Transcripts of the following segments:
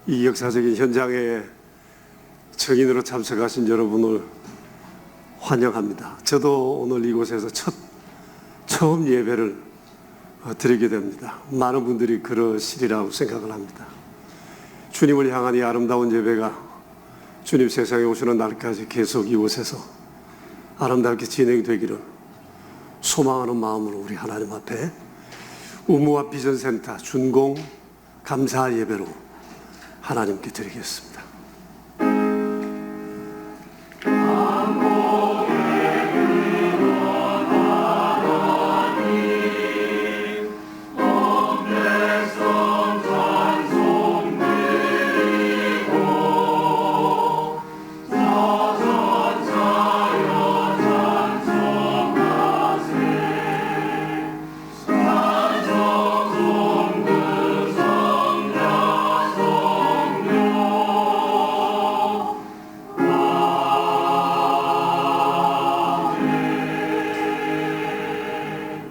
이 역사적인 현장에 증인으로 참석하신 여러분을 환영합니다. 저도 오늘 이곳에서 처음 예배를 드리게 됩니다. 많은 분들이 그러시리라고 생각을 합니다. 주님을 향한 이 아름다운 예배가 주님 세상에 오시는 날까지 계속 이곳에서 아름답게 진행되기를 소망하는 마음으로 우리 하나님 앞에 우무와 비전센터 준공 감사 예배로 하나님께 드리겠습니다.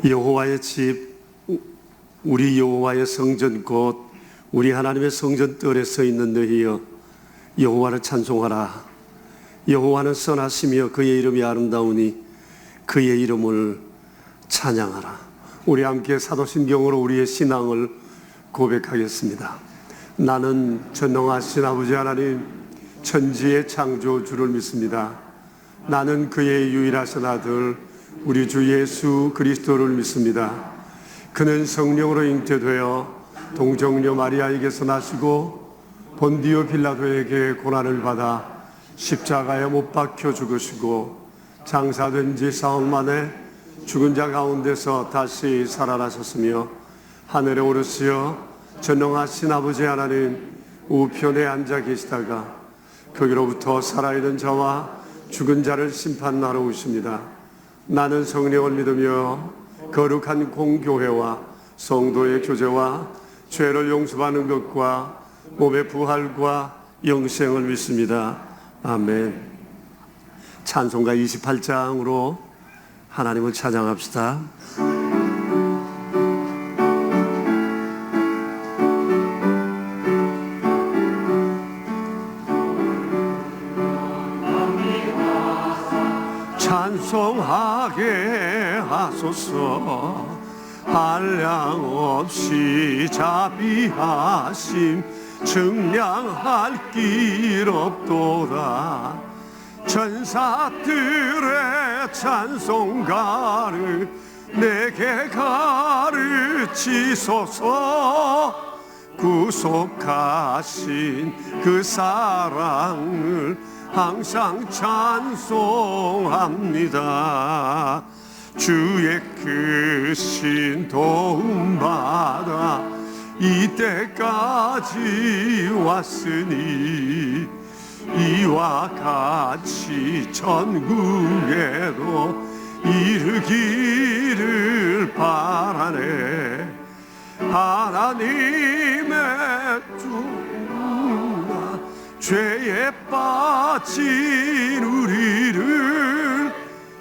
여호와의 집, 우리 여호와의 성전 곧 우리 하나님의 성전 뜰에 서 있는 너희여 여호와를 찬송하라. 여호와는 선하시며 그의 이름이 아름다우니 그의 이름을 찬양하라. 우리 함께 사도신경으로 우리의 신앙을 고백하겠습니다. 나는 전능하신 아버지 하나님 천지의 창조주를 믿습니다. 나는 그의 유일하신 아들 우리 주 예수 그리스도를 믿습니다. 그는 성령으로 잉태되어 동정녀 마리아에게서 나시고 본디오 빌라도에게 고난을 받아 십자가에 못 박혀 죽으시고 장사된 지 사흘 만에 죽은 자 가운데서 다시 살아나셨으며 하늘에 오르시어 전능하신 아버지 하나님 우편에 앉아 계시다가 거기로부터 살아있는 자와 죽은 자를 심판하러 오십니다. 나는 성령을 믿으며 거룩한 공교회와 성도의 교제와 죄를 용서받는 것과 몸의 부활과 영생을 믿습니다. 아멘. 찬송가 28장으로 하나님을 찬양합시다. 찬송하게 하소서. 한량없이 자비하심 증량할 길 없도다. 천사들의 찬송가를 내게 가르치소서. 구속하신 그 사랑을 항상 찬송합니다. 주의 크신 도움받아 이때까지 왔으니 이와 같이 천국에도 이르기를 바라네. 하나님의 주나 죄에 빠진 우리를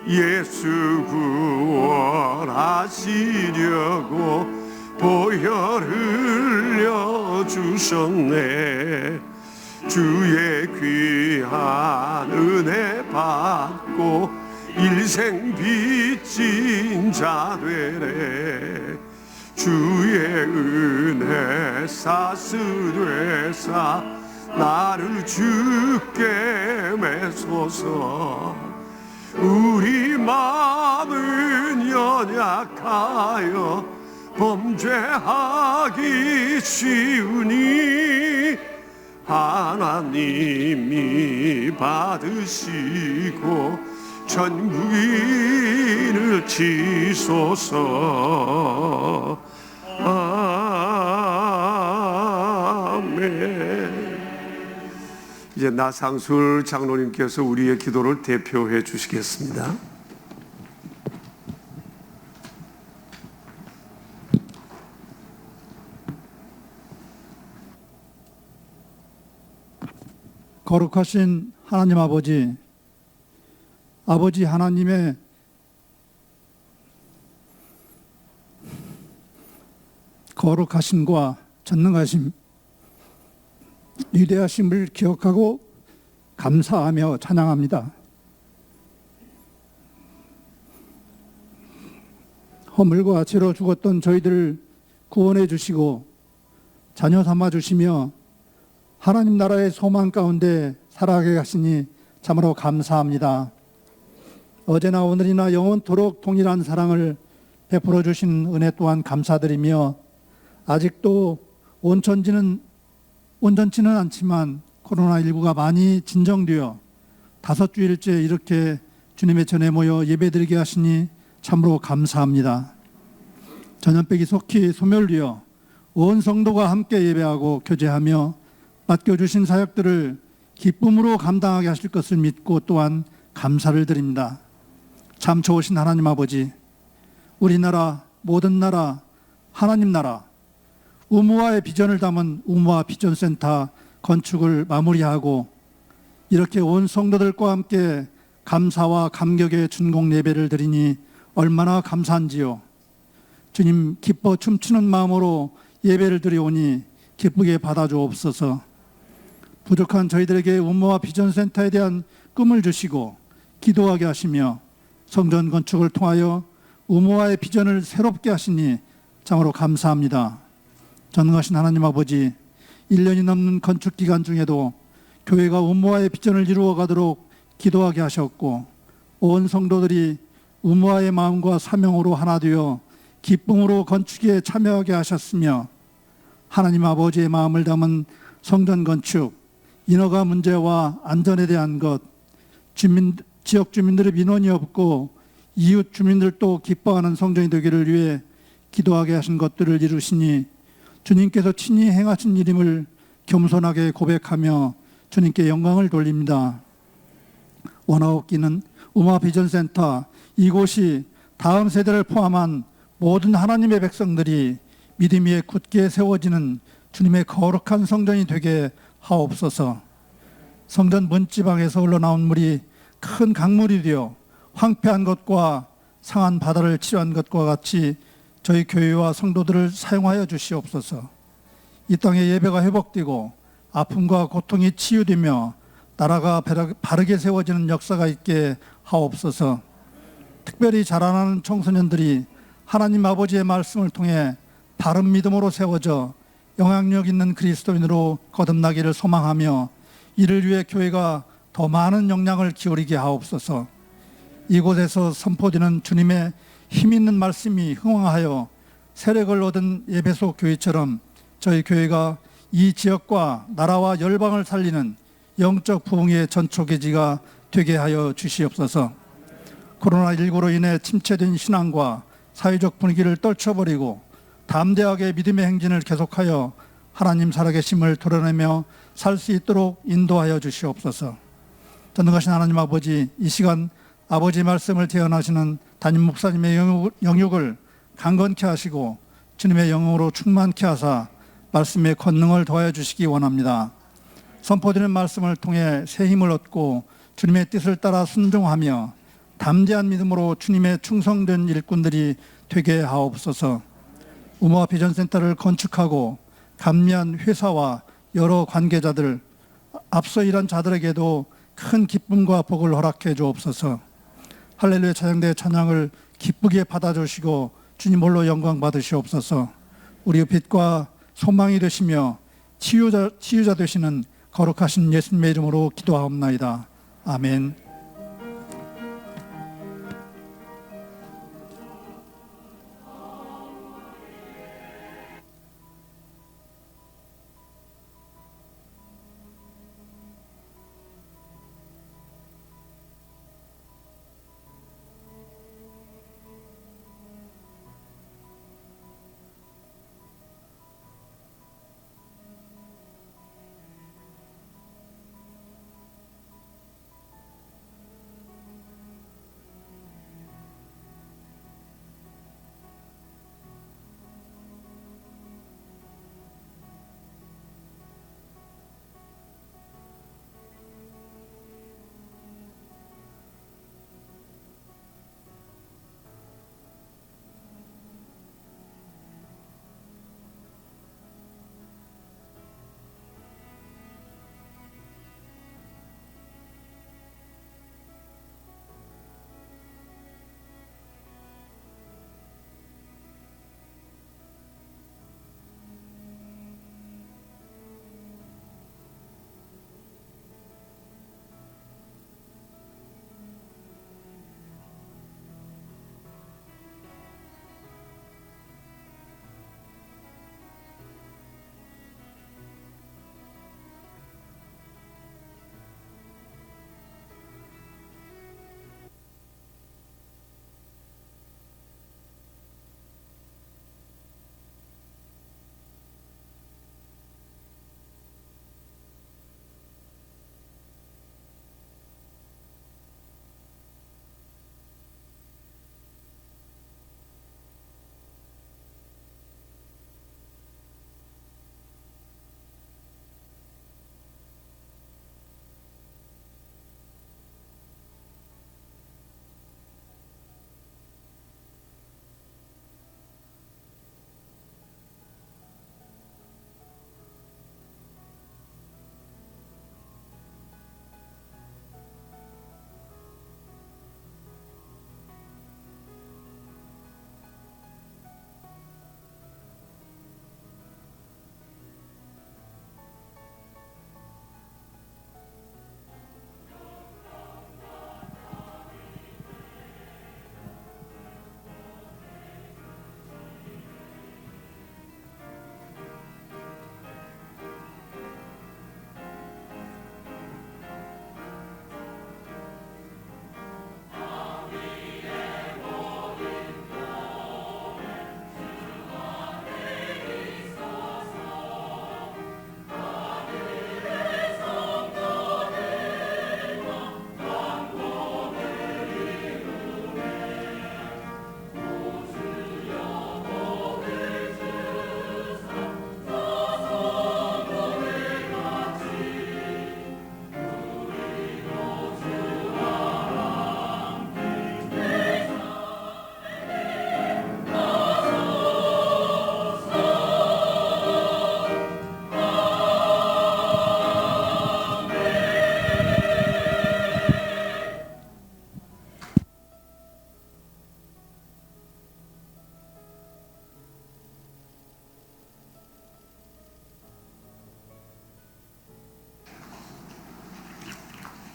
예수 구원하시려고 보혈 흘려주셨네. 주의 귀한 은혜 받고 일생 빚진 자 되네. 주의 은혜 사스되사 나를 주께 매소서. 우리 마음은 연약하여 범죄하기 쉬우니 하나님이 받으시고 천국인을 치소서. 아멘. 이제 나상술 장로님께서 우리의 기도를 대표해 주시겠습니다. 거룩하신 하나님 아버지, 아버지 하나님의 거룩하심과 전능하심, 위대하심을 기억하고 감사하며 찬양합니다. 허물과 죄로 죽었던 저희들을 구원해 주시고 자녀 삼아 주시며 하나님 나라의 소망 가운데 살아가게 하시니 참으로 감사합니다. 어제나 오늘이나 영원토록 동일한 사랑을 베풀어 주신 은혜 또한 감사드리며 아직도 온전치는 않지만 코로나19가 많이 진정되어 5주일째 이렇게 주님의 전에 모여 예배드리게 하시니 참으로 감사합니다. 전염병이 속히 소멸되어 온 성도가 함께 예배하고 교제하며 맡겨주신 사역들을 기쁨으로 감당하게 하실 것을 믿고 또한 감사를 드립니다. 참 좋으신 하나님 아버지, 우리나라 모든 나라 하나님 나라 우무와의 비전을 담은 우무와 비전센터 건축을 마무리하고 이렇게 온 성도들과 함께 감사와 감격의 준공 예배를 드리니 얼마나 감사한지요. 주님 기뻐 춤추는 마음으로 예배를 드리오니 기쁘게 받아주옵소서. 부족한 저희들에게 우무와 비전센터에 대한 꿈을 주시고 기도하게 하시며 성전 건축을 통하여 우무와의 비전을 새롭게 하시니 참으로 감사합니다. 전능하신 하나님 아버지, 1년이 넘는 건축 기간 중에도 교회가 우무와의 비전을 이루어 가도록 기도하게 하셨고 온 성도들이 우무와의 마음과 사명으로 하나 되어 기쁨으로 건축에 참여하게 하셨으며 하나님 아버지의 마음을 담은 성전 건축, 인허가 문제와 안전에 대한 것, 지역 주민들의 민원이 없고 이웃 주민들도 기뻐하는 성전이 되기를 위해 기도하게 하신 것들을 이루시니 주님께서 친히 행하신 일임을 겸손하게 고백하며 주님께 영광을 돌립니다. 원하옵기는 우마 비전센터 이곳이 다음 세대를 포함한 모든 하나님의 백성들이 믿음 위에 굳게 세워지는 주님의 거룩한 성전이 되게 하옵소서. 성전 문지방에서 흘러나온 물이 큰 강물이 되어 황폐한 것과 상한 바다를 치료한 것과 같이 저희 교회와 성도들을 사용하여 주시옵소서. 이 땅에 예배가 회복되고 아픔과 고통이 치유되며 나라가 바르게 세워지는 역사가 있게 하옵소서. 특별히 자라나는 청소년들이 하나님 아버지의 말씀을 통해 바른 믿음으로 세워져 영향력 있는 그리스도인으로 거듭나기를 소망하며 이를 위해 교회가 더 많은 역량을 기울이게 하옵소서. 이곳에서 선포되는 주님의 힘 있는 말씀이 흥황하여 세력을 얻은 에베소 교회처럼 저희 교회가 이 지역과 나라와 열방을 살리는 영적 부흥의 전초기지가 되게 하여 주시옵소서. 코로나19로 인해 침체된 신앙과 사회적 분위기를 떨쳐버리고 담대하게 믿음의 행진을 계속하여 하나님 살아계심을 드러내며 살 수 있도록 인도하여 주시옵소서. 전능하신 하나님 아버지, 이 시간 아버지 말씀을 대언하시는 담임 목사님의 영육을 강건케 하시고 주님의 영으로 충만케 하사 말씀의 권능을 더하여 주시기 원합니다. 선포되는 말씀을 통해 새 힘을 얻고 주님의 뜻을 따라 순종하며 담대한 믿음으로 주님의 충성된 일꾼들이 되게 하옵소서. 우모와 비전센터를 건축하고 감리한 회사와 여러 관계자들, 앞서 일한 자들에게도 큰 기쁨과 복을 허락해 주옵소서. 할렐루야 찬양대의 찬양을 기쁘게 받아주시고 주님 홀로 영광 받으시옵소서. 우리의 빛과 소망이 되시며 치유자 되시는 거룩하신 예수님의 이름으로 기도하옵나이다. 아멘.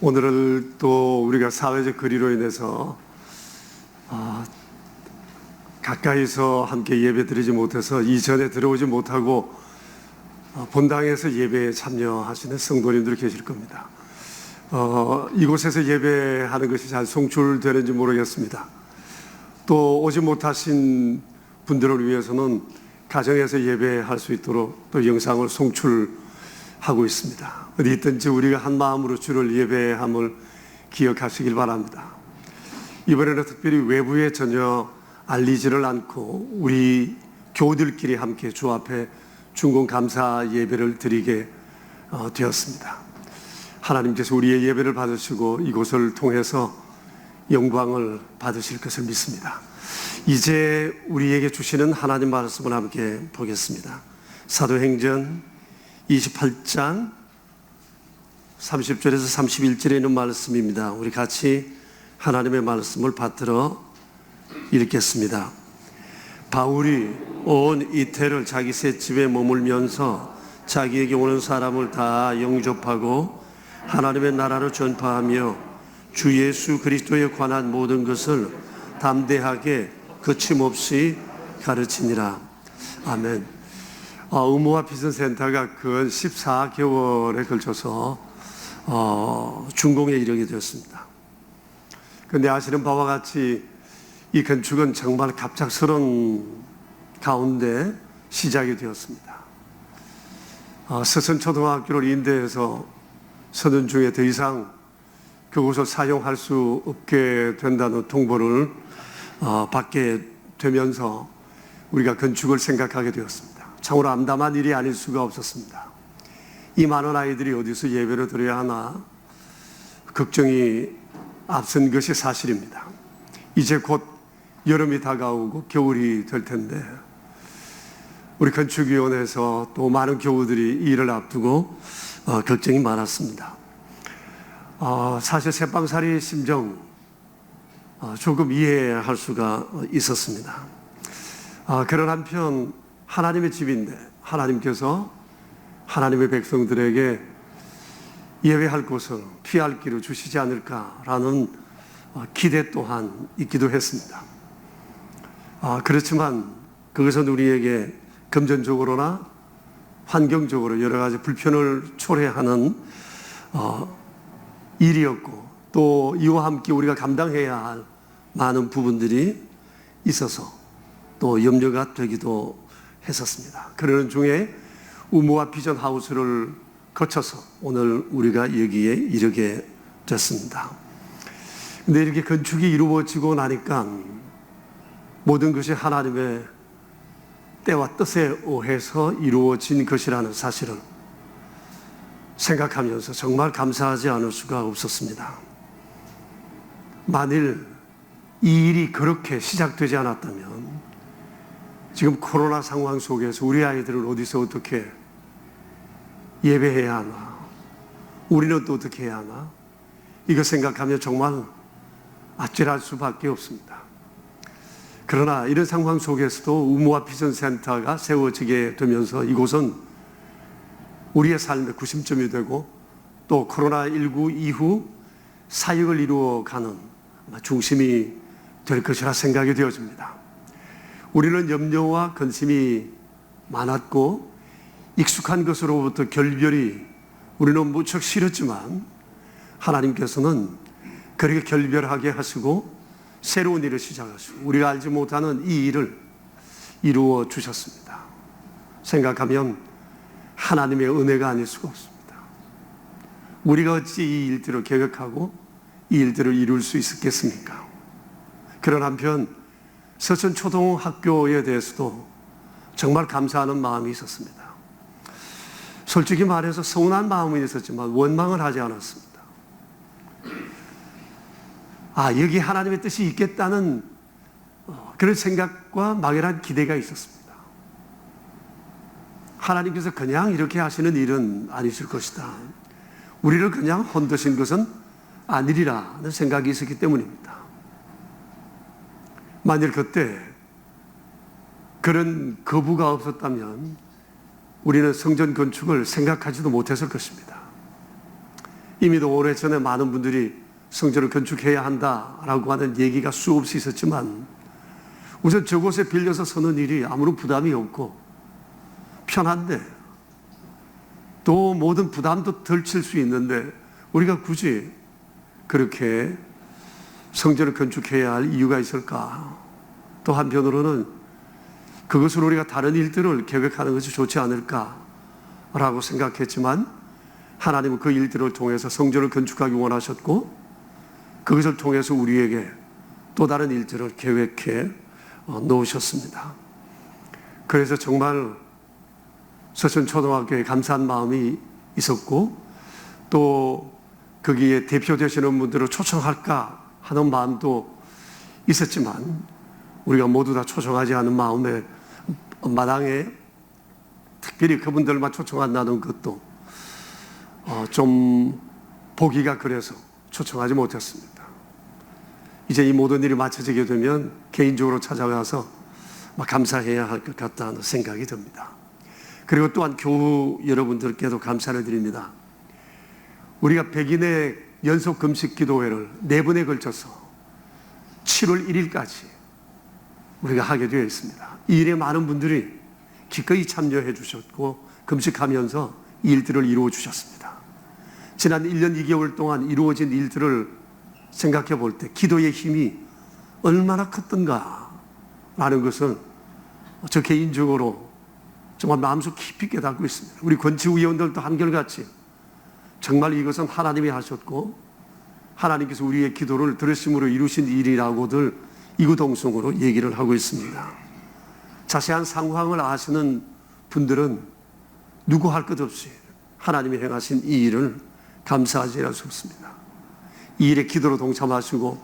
오늘은 또 우리가 사회적 거리로 인해서 가까이서 함께 예배 드리지 못해서 이전에 들어오지 못하고 본당에서 예배에 참여하시는 성도님들 계실 겁니다. 이곳에서 예배하는 것이 잘 송출되는지 모르겠습니다. 또 오지 못하신 분들을 위해서는 가정에서 예배할 수 있도록 또 영상을 송출하고 있습니다. 어디 있든지 우리가 한 마음으로 주를 예배함을 기억하시길 바랍니다. 이번에는 특별히 외부에 전혀 알리지를 않고 우리 교우들끼리 함께 주 앞에 중공 감사 예배를 드리게 되었습니다. 하나님께서 우리의 예배를 받으시고 이곳을 통해서 영광을 받으실 것을 믿습니다. 이제 우리에게 주시는 하나님 말씀을 함께 보겠습니다. 사도행전 28장 30절에서 31절에 있는 말씀입니다. 우리 같이 하나님의 말씀을 받들어 읽겠습니다. 바울이 온 이태를 자기 셋집에 머물면서 자기에게 오는 사람을 다 영접하고 하나님의 나라를 전파하며 주 예수 그리스도에 관한 모든 것을 담대하게 거침없이 가르치니라. 아멘. 의무와 비전센터가 근 14개월에 걸쳐서 준공에 이르게 되었습니다. 그런데 아시는 바와 같이 이 건축은 정말 갑작스러운 가운데 시작이 되었습니다. 서천초등학교를 인대해서 서든 중에 더 이상 그곳을 사용할 수 없게 된다는 통보를 받게 되면서 우리가 건축을 생각하게 되었습니다. 참으로 암담한 일이 아닐 수가 없었습니다. 이 많은 아이들이 어디서 예배를 드려야 하나 걱정이 앞선 것이 사실입니다. 이제 곧 여름이 다가오고 겨울이 될 텐데 우리 건축위원회에서 또 많은 교우들이 이 일을 앞두고 걱정이 많았습니다. 사실 새빵살이의 심정 조금 이해할 수가 있었습니다. 그런 한편 하나님의 집인데 하나님께서 하나님의 백성들에게 예배할 곳을 피할 길을 주시지 않을까라는 기대 또한 있기도 했습니다. 그렇지만 그것은 우리에게 금전적으로나 환경적으로 여러 가지 불편을 초래하는 일이었고 또 이와 함께 우리가 감당해야 할 많은 부분들이 있어서 또 염려가 되기도 했었습니다. 그러는 중에 우무와 비전 하우스를 거쳐서 오늘 우리가 여기에 이르게 됐습니다. 근데 이렇게 건축이 이루어지고 나니까 모든 것이 하나님의 때와 뜻에 의해서 이루어진 것이라는 사실을 생각하면서 정말 감사하지 않을 수가 없었습니다. 만일 이 일이 그렇게 시작되지 않았다면 지금 코로나 상황 속에서 우리 아이들을 어디서 어떻게 예배해야 하나, 우리는 또 어떻게 해야 하나, 이거 생각하면 정말 아찔할 수밖에 없습니다. 그러나 이런 상황 속에서도 우무와 비전센터가 세워지게 되면서 이곳은 우리의 삶의 구심점이 되고 또 코로나19 이후 사역을 이루어가는 중심이 될 것이라 생각이 되어집니다. 우리는 염려와 근심이 많았고 익숙한 것으로부터 결별이 우리는 무척 싫었지만 하나님께서는 그렇게 결별하게 하시고 새로운 일을 시작하시고 우리가 알지 못하는 이 일을 이루어 주셨습니다. 생각하면 하나님의 은혜가 아닐 수가 없습니다. 우리가 어찌 이 일들을 계획하고 이 일들을 이룰 수 있었겠습니까? 그런 한편 서천초등학교에 대해서도 정말 감사하는 마음이 있었습니다. 솔직히 말해서 서운한 마음은 있었지만 원망을 하지 않았습니다. 여기 하나님의 뜻이 있겠다는 그런 생각과 막연한 기대가 있었습니다. 하나님께서 그냥 이렇게 하시는 일은 아니실 것이다. 우리를 그냥 혼드신 것은 아니리라는 생각이 있었기 때문입니다. 만일 그때 그런 거부가 없었다면 우리는 성전 건축을 생각하지도 못했을 것입니다. 이미도 오래전에 많은 분들이 성전을 건축해야 한다라고 하는 얘기가 수없이 있었지만 우선 저곳에 빌려서 서는 일이 아무런 부담이 없고 편한데 또 모든 부담도 덜 칠 수 있는데 우리가 굳이 그렇게 성전을 건축해야 할 이유가 있을까? 또 한편으로는 그것으로 우리가 다른 일들을 계획하는 것이 좋지 않을까라고 생각했지만 하나님은 그 일들을 통해서 성전을 건축하기 원하셨고 그것을 통해서 우리에게 또 다른 일들을 계획해 놓으셨습니다. 그래서 정말 서천초등학교에 감사한 마음이 있었고 또 거기에 대표 되시는 분들을 초청할까 하는 마음도 있었지만 우리가 모두 다 초청하지 않은 마음에 마당에 특별히 그분들만 초청한다는 것도 좀 보기가 그래서 초청하지 못했습니다. 이제 이 모든 일이 마쳐지게 되면 개인적으로 찾아가서 감사해야 할 것 같다는 생각이 듭니다. 그리고 또한 교우 여러분들께도 감사를 드립니다. 우리가 백인의 연속 금식 기도회를 4번에 걸쳐서 7월 1일까지 우리가 하게 되어 있습니다. 이 일에 많은 분들이 기꺼이 참여해 주셨고 금식하면서 이 일들을 이루어 주셨습니다. 지난 1년 2개월 동안 이루어진 일들을 생각해 볼 때 기도의 힘이 얼마나 컸던가 라는 것을 저 개인적으로 정말 마음속 깊이 깨닫고 있습니다. 우리 권치위원들도 한결같이 정말 이것은 하나님이 하셨고 하나님께서 우리의 기도를 들으심으로 이루신 일이라고들 이구동성으로 얘기를 하고 있습니다. 자세한 상황을 아시는 분들은 누구 할 것 없이 하나님이 행하신 이 일을 감사하지 않을 수 없습니다. 이 일에 기도로 동참하시고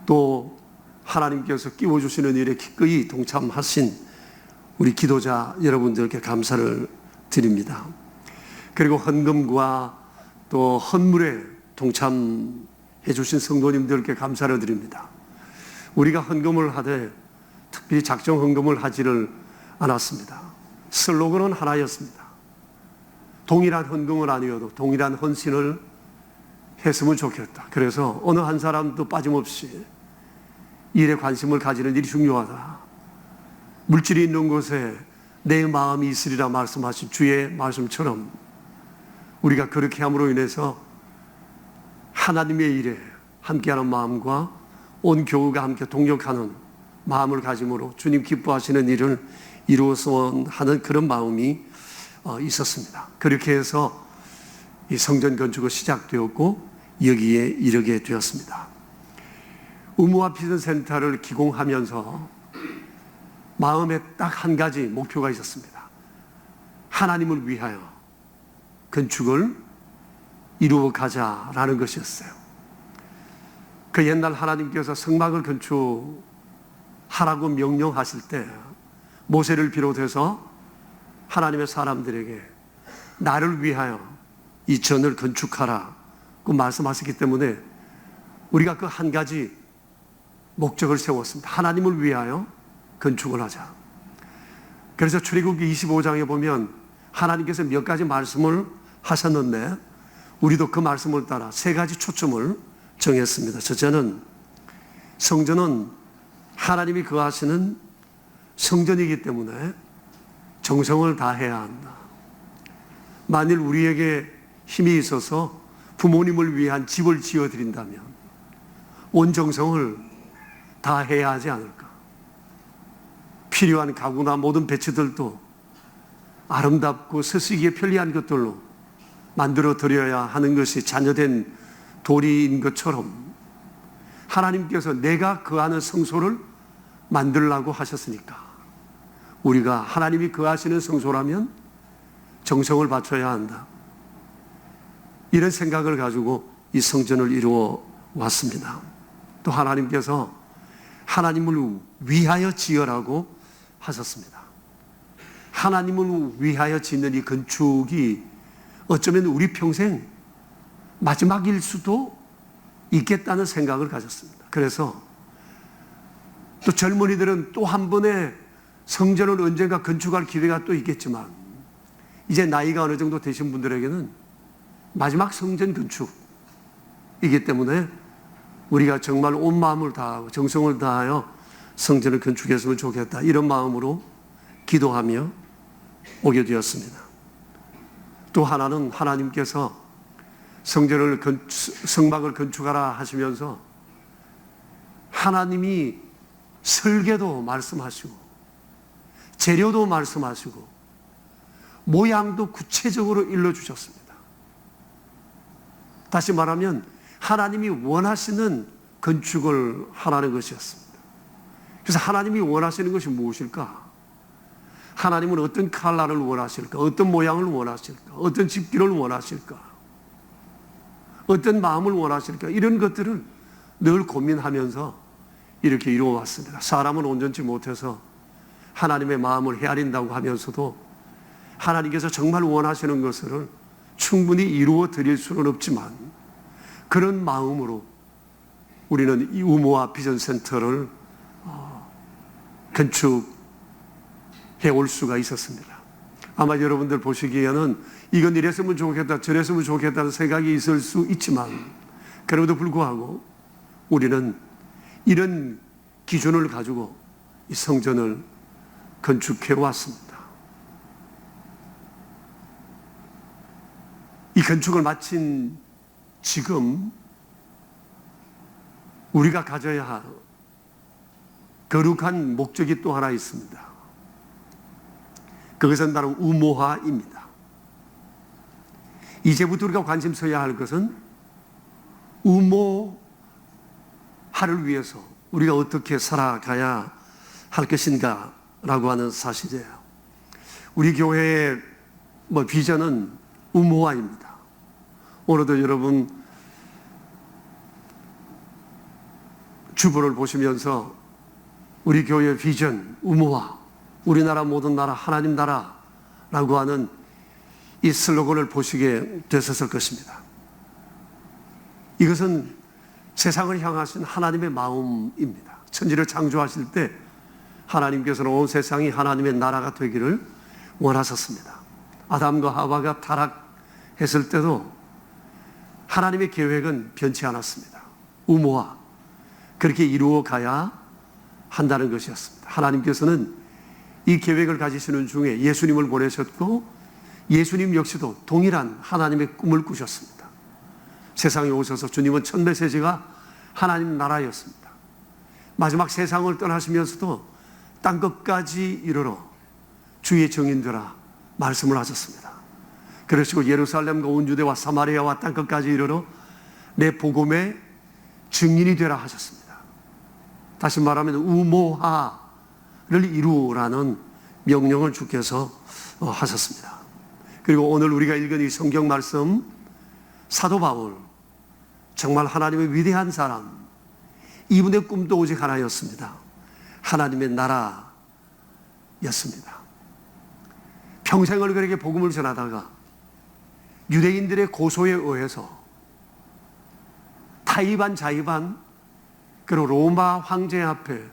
또 하나님께서 끼워주시는 일에 기꺼이 동참하신 우리 기도자 여러분들께 감사를 드립니다. 그리고 헌금과 또 헌물에 동참해 주신 성도님들께 감사를 드립니다. 우리가 헌금을 하되 특별히 작정 헌금을 하지를 않았습니다. 슬로건은 하나였습니다. 동일한 헌금은 아니어도 동일한 헌신을 했으면 좋겠다. 그래서 어느 한 사람도 빠짐없이 일에 관심을 가지는 일이 중요하다. 물질이 있는 곳에 내 마음이 있으리라 말씀하신 주의 말씀처럼 우리가 그렇게 함으로 인해서 하나님의 일에 함께하는 마음과 온 교우가 함께 동력하는 마음을 가짐으로 주님 기뻐하시는 일을 이루어서 하는 그런 마음이 있었습니다. 그렇게 해서 이 성전 건축이 시작되었고 여기에 이르게 되었습니다. 의무화 비전 센터를 기공하면서 마음에 딱 한 가지 목표가 있었습니다. 하나님을 위하여 건축을 이루어 가자라는 것이었어요. 그 옛날 하나님께서 성막을 건축하라고 명령하실 때 모세를 비롯해서 하나님의 사람들에게 나를 위하여 이 전을 건축하라고 말씀하셨기 때문에 우리가 그 한 가지 목적을 세웠습니다. 하나님을 위하여 건축을 하자. 그래서 출애굽기 25장에 보면 하나님께서 몇 가지 말씀을 하셨는데 우리도 그 말씀을 따라 3가지 초점을 정했습니다. 첫째는 성전은 하나님이 거하시는 성전이기 때문에 정성을 다해야 한다. 만일 우리에게 힘이 있어서 부모님을 위한 집을 지어드린다면 온 정성을 다해야 하지 않을까. 필요한 가구나 모든 배치들도 아름답고 쓰시기에 편리한 것들로 만들어 드려야 하는 것이 자녀된 도리인 것처럼 하나님께서 내가 거하는 성소를 만들라고 하셨으니까 우리가 하나님이 거하시는 성소라면 정성을 바쳐야 한다. 이런 생각을 가지고 이 성전을 이루어 왔습니다. 또 하나님께서 하나님을 위하여 지으라고 하셨습니다. 하나님을 위하여 짓는 이 건축이 어쩌면 우리 평생 마지막일 수도 있겠다는 생각을 가졌습니다. 그래서 또 젊은이들은 또 한 번의 성전을 언젠가 건축할 기회가 또 있겠지만 이제 나이가 어느 정도 되신 분들에게는 마지막 성전 건축이기 때문에 우리가 정말 온 마음을 다하고 정성을 다하여 성전을 건축했으면 좋겠다, 이런 마음으로 기도하며 오게 되었습니다. 또 하나는 하나님께서 성막을 건축하라 하시면서 하나님이 설계도 말씀하시고 재료도 말씀하시고 모양도 구체적으로 일러주셨습니다. 다시 말하면 하나님이 원하시는 건축을 하라는 것이었습니다. 그래서 하나님이 원하시는 것이 무엇일까? 하나님은 어떤 컬러를 원하실까? 어떤 모양을 원하실까? 어떤 집기를 원하실까? 어떤 마음을 원하실까? 이런 것들을 늘 고민하면서 이렇게 이루어왔습니다. 사람은 온전치 못해서 하나님의 마음을 헤아린다고 하면서도 하나님께서 정말 원하시는 것을 충분히 이루어 드릴 수는 없지만 그런 마음으로 우리는 이 우모아 비전센터를 건축해 올 수가 있었습니다. 아마 여러분들 보시기에는 이건 이랬으면 좋겠다, 저랬으면 좋겠다는 생각이 있을 수 있지만 그럼에도 불구하고 우리는 이런 기준을 가지고 이 성전을 건축해 왔습니다. 이 건축을 마친 지금 우리가 가져야 할 거룩한 목적이 또 하나 있습니다. 그것은 바로 우모화입니다. 이제부터 우리가 관심 써야 할 것은 우모화를 위해서 우리가 어떻게 살아가야 할 것인가 라고 하는 사실이에요. 우리 교회의 비전은 우모화입니다. 오늘도 여러분 주보를 보시면서 우리 교회의 비전, 우모화, 우리나라 모든 나라 하나님 나라라고 하는 이 슬로건을 보시게 되셨을 것입니다. 이것은 세상을 향하신 하나님의 마음입니다. 천지를 창조하실 때 하나님께서는 온 세상이 하나님의 나라가 되기를 원하셨습니다. 아담과 하와가 타락했을 때도 하나님의 계획은 변치 않았습니다. 우모화, 그렇게 이루어 가야 한다는 것이었습니다. 하나님께서는 이 계획을 가지시는 중에 예수님을 보내셨고 예수님 역시도 동일한 하나님의 꿈을 꾸셨습니다. 세상에 오셔서 주님은 첫 메시지가 하나님 나라였습니다. 마지막 세상을 떠나시면서도 땅 끝까지 이르러 주의 정인되라 말씀을 하셨습니다. 그러시고 예루살렘과 온 유대와 사마리아와 땅 끝까지 이르러 내 복음의 증인이 되라 하셨습니다. 다시 말하면 우모화를 이루라는 명령을 주께서 하셨습니다. 그리고 오늘 우리가 읽은 이 성경 말씀, 사도 바울, 정말 하나님의 위대한 사람, 이분의 꿈도 오직 하나였습니다. 하나님의 나라였습니다. 평생을 그렇게 복음을 전하다가 유대인들의 고소에 의해서 타입한 자입한 그리고 로마 황제 앞에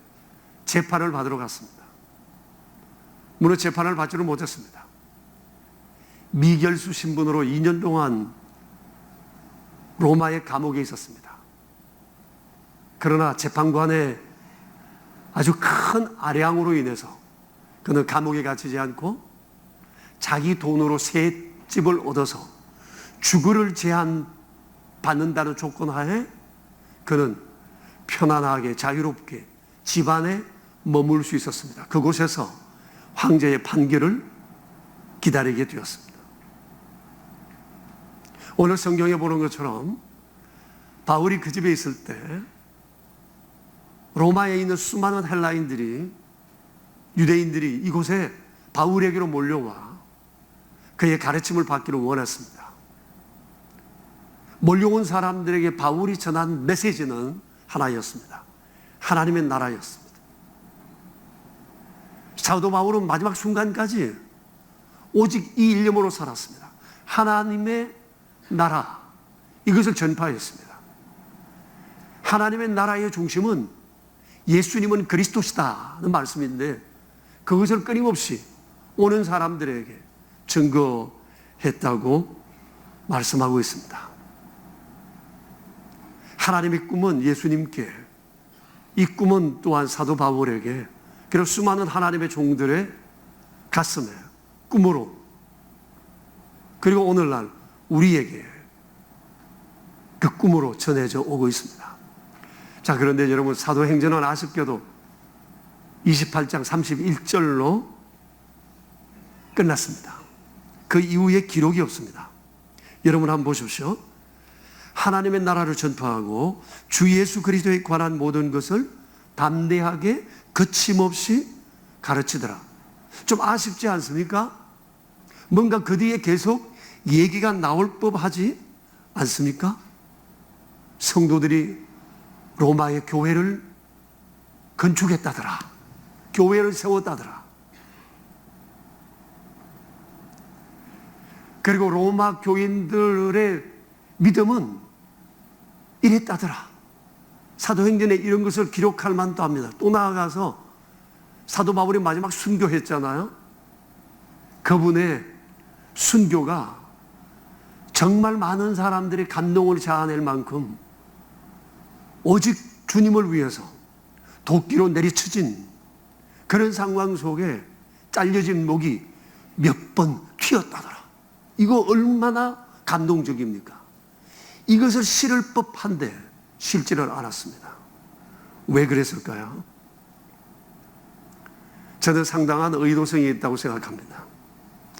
재판을 받으러 갔습니다. 물론 재판을 받지는 못했습니다. 미결수 신분으로 2년 동안 로마의 감옥에 있었습니다. 그러나 재판관의 아주 큰 아량으로 인해서 그는 감옥에 갇히지 않고 자기 돈으로 새 집을 얻어서 주거를 제한받는다는 조건 하에 그는 편안하게 자유롭게 집안에 머물 수 있었습니다. 그곳에서 황제의 판결을 기다리게 되었습니다. 오늘 성경에 보는 것처럼 바울이 그 집에 있을 때 로마에 있는 수많은 헬라인들이, 유대인들이 이곳에 바울에게로 몰려와 그의 가르침을 받기를 원했습니다. 몰려온 사람들에게 바울이 전한 메시지는 하나였습니다. 하나님의 나라였습니다. 사도 바울은 마지막 순간까지 오직 이 일념으로 살았습니다. 하나님의 나라, 이것을 전파했습니다. 하나님의 나라의 중심은 예수님은 그리스도시다는 말씀인데 그것을 끊임없이 오는 사람들에게 증거했다고 말씀하고 있습니다. 하나님의 꿈은 예수님께, 이 꿈은 또한 사도 바울에게, 그리고 수많은 하나님의 종들의 가슴에 꿈으로, 그리고 오늘날 우리에게 그 꿈으로 전해져 오고 있습니다. 자, 그런데 여러분, 사도행전은 아쉽게도 28장 31절로 끝났습니다. 그 이후에 기록이 없습니다. 여러분 한번 보십시오. 하나님의 나라를 전파하고 주 예수 그리스도에 관한 모든 것을 담대하게 거침없이 가르치더라. 좀 아쉽지 않습니까? 뭔가 그 뒤에 계속 얘기가 나올 법하지 않습니까? 성도들이 로마의 교회를 건축했다더라. 교회를 세웠다더라. 그리고 로마 교인들의 믿음은 이랬다더라. 사도행전에 이런 것을 기록할 만도 합니다. 또 나아가서 사도 바울이 마지막 순교했잖아요. 그분의 순교가 정말 많은 사람들의 감동을 자아낼 만큼 오직 주님을 위해서 도끼로 내리쳐진 그런 상황 속에 잘려진 목이 몇 번 튀었다더라. 이거 얼마나 감동적입니까? 이것을 실을 법한데 실지를 않았습니다. 왜 그랬을까요? 저는 상당한 의도성이 있다고 생각합니다.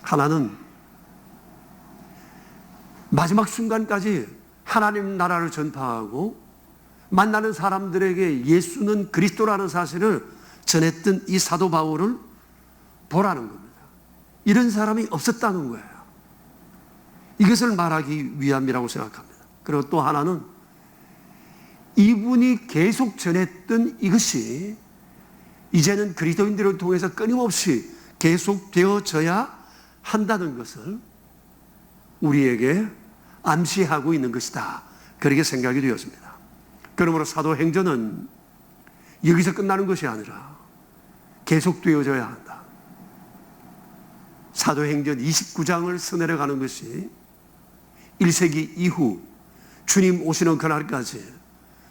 하나는 마지막 순간까지 하나님 나라를 전파하고 만나는 사람들에게 예수는 그리스도라는 사실을 전했던 이 사도 바울을 보라는 겁니다. 이런 사람이 없었다는 거예요. 이것을 말하기 위함이라고 생각합니다. 그리고 또 하나는 이분이 계속 전했던 이것이 이제는 그리스도인들을 통해서 끊임없이 계속되어져야 한다는 것을 우리에게 암시하고 있는 것이다. 그렇게 생각이 되었습니다. 그러므로 사도행전은 여기서 끝나는 것이 아니라 계속되어져야 한다. 사도행전 29장을 써내려가는 것이 1세기 이후 주님 오시는 그날까지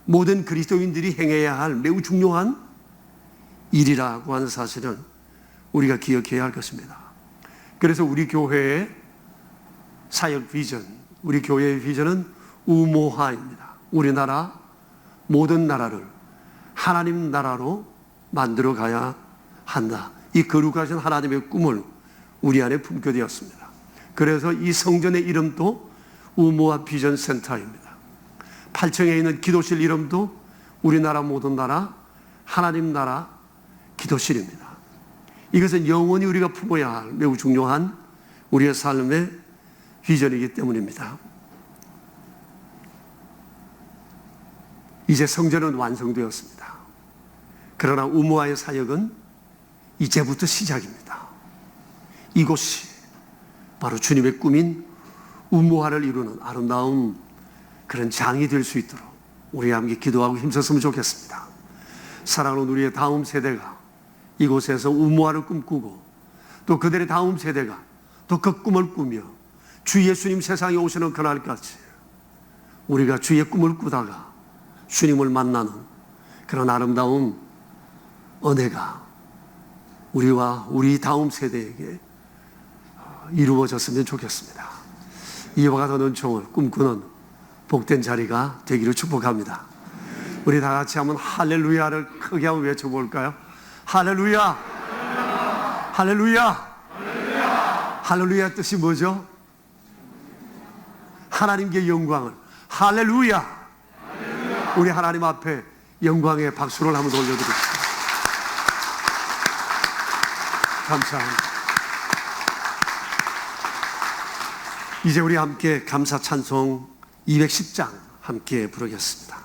모든 그리스도인들이 행해야 할 매우 중요한 일이라고 하는 사실은 우리가 기억해야 할 것입니다. 그래서 우리 교회의 사역 비전, 우리 교회의 비전은 우모화입니다. 우리나라 모든 나라를 하나님 나라로 만들어 가야 한다. 이 거룩하신 하나님의 꿈을 우리 안에 품게 되었습니다. 그래서 이 성전의 이름도 우모화 비전 센터입니다. 8층에 있는 기도실 이름도 우리나라 모든 나라 하나님 나라 기도실입니다. 이것은 영원히 우리가 품어야 할 매우 중요한 우리의 삶의 비전이기 때문입니다. 이제 성전은 완성되었습니다. 그러나 우모화의 사역은 이제부터 시작입니다. 이곳이 바로 주님의 꿈인 우모화를 이루는 아름다운 그런 장이 될 수 있도록 우리 함께 기도하고 힘썼으면 좋겠습니다. 사랑하는 우리의 다음 세대가 이곳에서 우모화를 꿈꾸고 또 그들의 다음 세대가 또 그 꿈을 꾸며 주 예수님 세상에 오시는 그날까지 우리가 주의 꿈을 꾸다가 주님을 만나는 그런 아름다운 은혜가 우리와 우리 다음 세대에게 이루어졌으면 좋겠습니다. 이와 같은 은총을 꿈꾸는 복된 자리가 되기를 축복합니다. 우리 다 같이 한번 할렐루야를 크게 한번 외쳐볼까요? 할렐루야! 할렐루야! 할렐루야 뜻이 뭐죠? 하나님께 영광을. 할렐루야! 우리 하나님 앞에 영광의 박수를 한번 올려드립니다. 감사합니다. 이제 우리 함께 감사 찬송 210장 함께 부르겠습니다.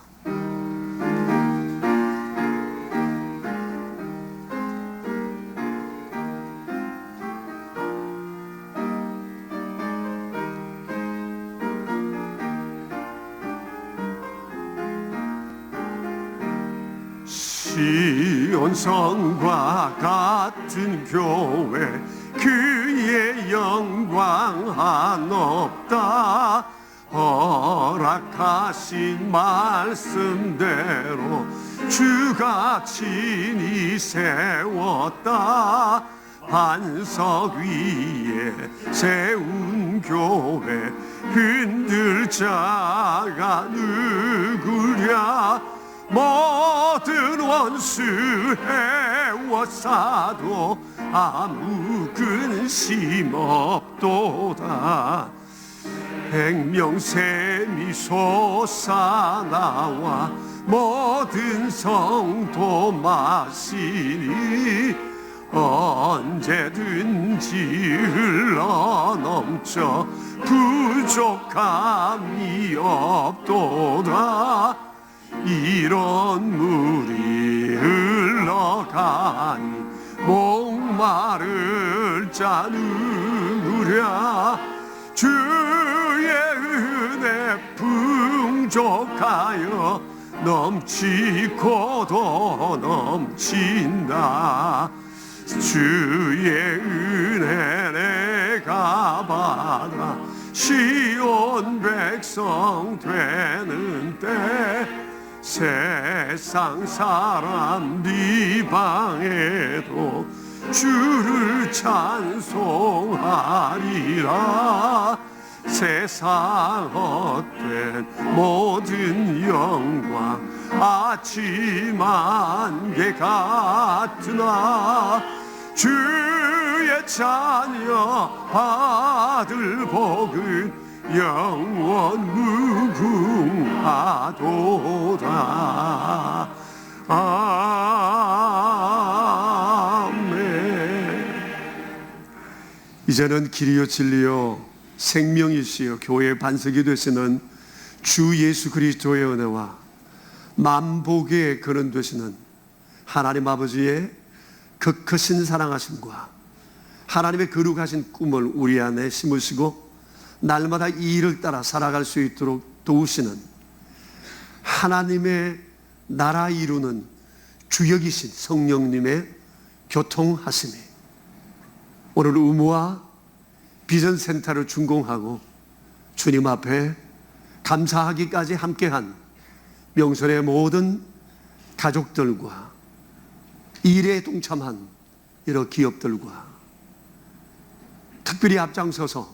시온의 시온성과 같은 교회 그의 영광 한없다. 허락하신 말씀대로 주가 친히 세웠다. 반석 위에 세운 교회 흔들 자가 누구랴. 모든 원수 해워싸도 아무 근심 없도다. 백명샘이 솟아나와 모든 성도 마시니 언제든지 흘러넘쳐 부족함이 없도다. 이런 물이 흘러가니 목마를 자 누구랴. 주의 은혜 풍족하여 넘치고도 넘친다. 주의 은혜 내가 받아 시온 백성 되는 때 세상 사람 비방해도 주를 찬송하리라. 세상 헛된 모든 영광 아침 안개 같으나 주의 자녀 받을 복은 영원 무궁하도다. 아멘. 이제는 길이요 진리요 생명이시여 교회의 반석이 되시는 주 예수 그리스도의 은혜와 만복의 근원 되시는 하나님 아버지의 그 크신 사랑하심과 하나님의 거룩하신 꿈을 우리 안에 심으시고 날마다 이 일을 따라 살아갈 수 있도록 도우시는 하나님의 나라 이루는 주역이신 성령님의 교통하심이 오늘 의무와 비전센터를 준공하고 주님 앞에 감사하기까지 함께한 명선의 모든 가족들과 일에 동참한 여러 기업들과 특별히 앞장서서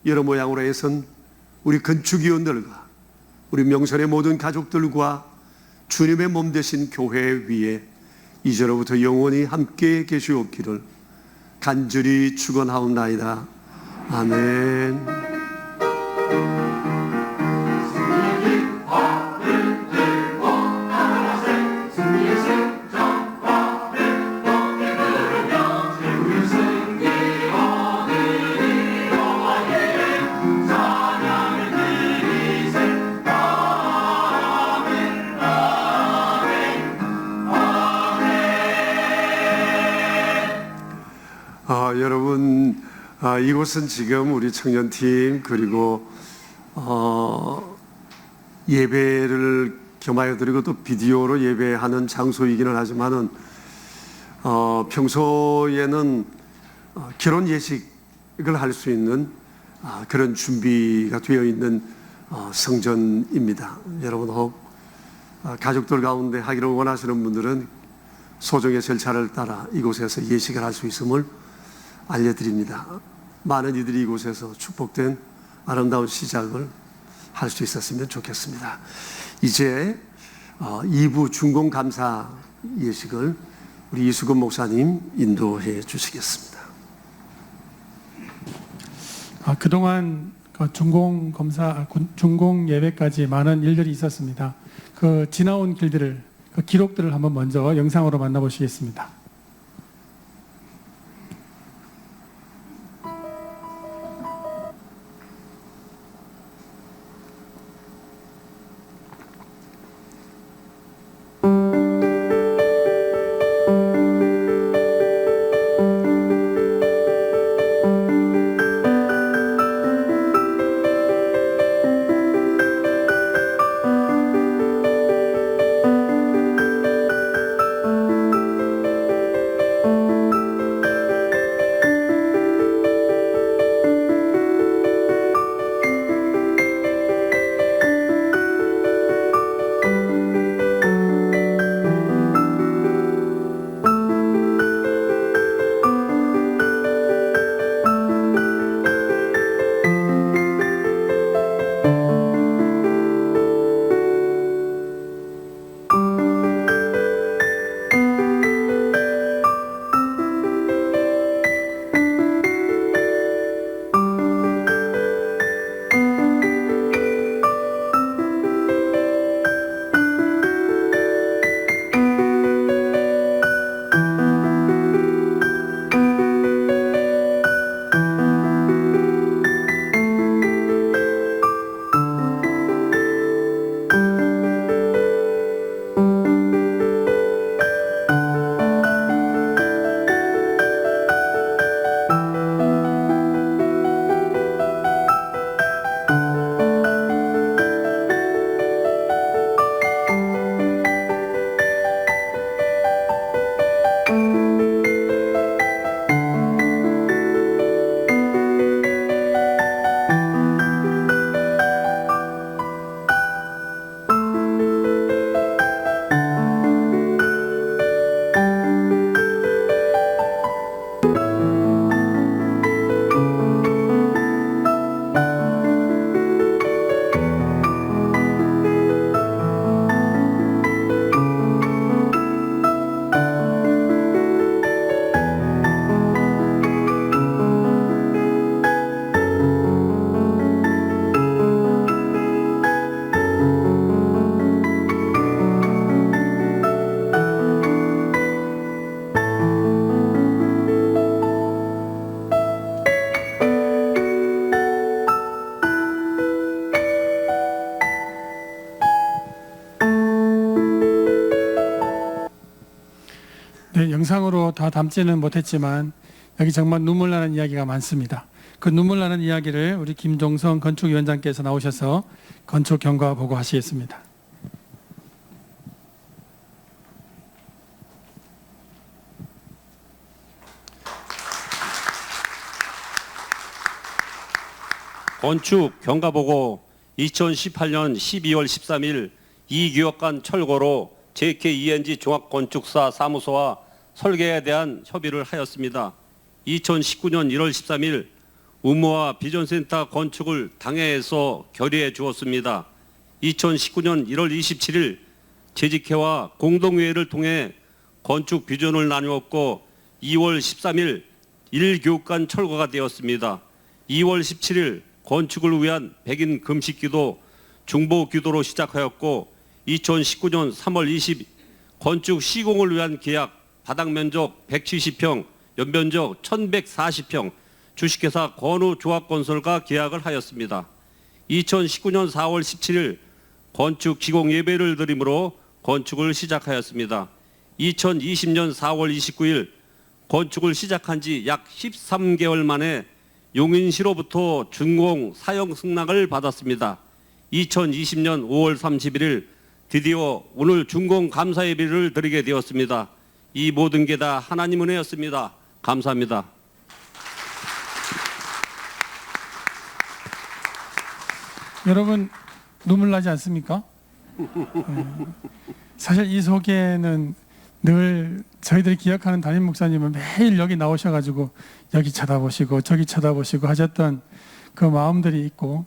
여러 모양으로 애선 우리 건축위원들과 우리 명선의 모든 가족들과 주님의 몸 되신 교회 위에 이제로부터 영원히 함께 계시옵기를 간절히 축원하옵나이다. 아멘. 여러분, 이곳은 지금 우리 청년팀 그리고 예배를 겸하여 드리고 또 비디오로 예배하는 장소이기는 하지만은 평소에는 결혼 예식을 할 수 있는 그런 준비가 되어 있는 성전입니다. 여러분 혹 가족들 가운데 하기를 원하시는 분들은 소정의 절차를 따라 이곳에서 예식을 할 수 있음을 알려드립니다. 많은 이들이 이곳에서 축복된 아름다운 시작을 할 수 있었으면 좋겠습니다. 이제 2부 준공감사 예식을 우리 이수근 목사님 인도해 주시겠습니다. 그동안 준공 예배까지 많은 일들이 있었습니다. 그 지나온 길들을, 그 기록들을 한번 먼저 영상으로 만나보시겠습니다. 영상으로 다 담지는 못했지만 여기 정말 눈물 나는 이야기가 많습니다. 그 눈물 나는 이야기를 우리 김종성 건축위원장께서 나오셔서 건축 경과 보고하시겠습니다. 건축 경과보고 2018년 12월 13일 이규혁간 철거로 JKENG 종합건축사 사무소와 설계에 대한 협의를 하였습니다. 2019년 1월 13일 의무화 비전센터 건축을 당회에서 결의해 주었습니다. 2019년 1월 27일 재직회와 공동회의를 통해 건축 비전을 나누었고 2월 13일 1교육간 철거가 되었습니다. 2월 17일 건축을 위한 백인 금식기도 중보기도로 시작하였고 2019년 3월 20일 건축 시공을 위한 계약 바닥면적 170평, 연면적 1140평 주식회사 건우조합건설과 계약을 하였습니다. 2019년 4월 17일 건축 기공 예배를 드림으로 건축을 시작하였습니다. 2020년 4월 29일 건축을 시작한 지 약 13개월 만에 용인시로부터 준공 사용 승낙을 받았습니다. 2020년 5월 31일 드디어 오늘 준공 감사 예배를 드리게 되었습니다. 이 모든 게 다 하나님 은혜였습니다. 감사합니다. 여러분 눈물 나지 않습니까? 사실 이 소개는 늘 저희들이 기억하는 담임 목사님은 매일 여기 나오셔가지고 여기 쳐다보시고 저기 쳐다보시고 하셨던 그 마음들이 있고